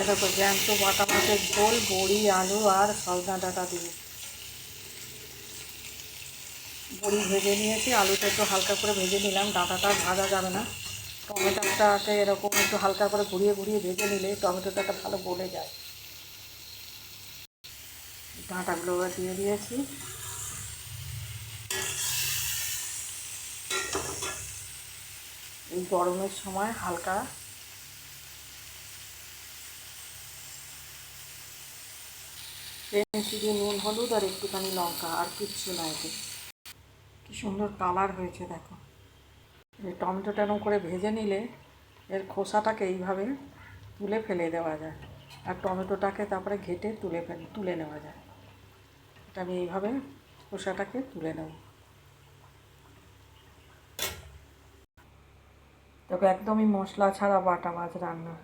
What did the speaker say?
এটা তো জ্যান্ত বাটা মাছের ঝোল, বড়ি, আলু আর সজনা ডাঁটা দিয়ে। বড়ি ভেজে নিয়েছি, আলুটা একটু হালকা করে ভেজে নিলাম, ডাঁটাটা ভাজা যাবে না। টমেটোটাকে এরকম একটু হালকা করে ঘুরিয়ে ঘুরিয়ে ভেজে নিলে টমেটোটাকে ভালো গলে যায়। ডাঁটাগুলো দিয়ে দিয়েছি। এই গরমের সময় হালকা চিনি, নুন, হলুদ আর একটুখানি লঙ্কা, আর কিচ্ছু না। এতে কি সুন্দর কালার হয়েছে দেখো। এই টমেটোটা এরকম করে ভেজে নিলে এর খোসাটাকে এইভাবে তুলে ফেলে দেওয়া যায়, আর টমেটোটাকে তারপরে ঘেটে তুলে নেওয়া যায়। এটা আমি এইভাবে খোসাটাকে তুলে নেব। দেখো একদমই মশলা ছাড়া বাটা মাছ রান্না।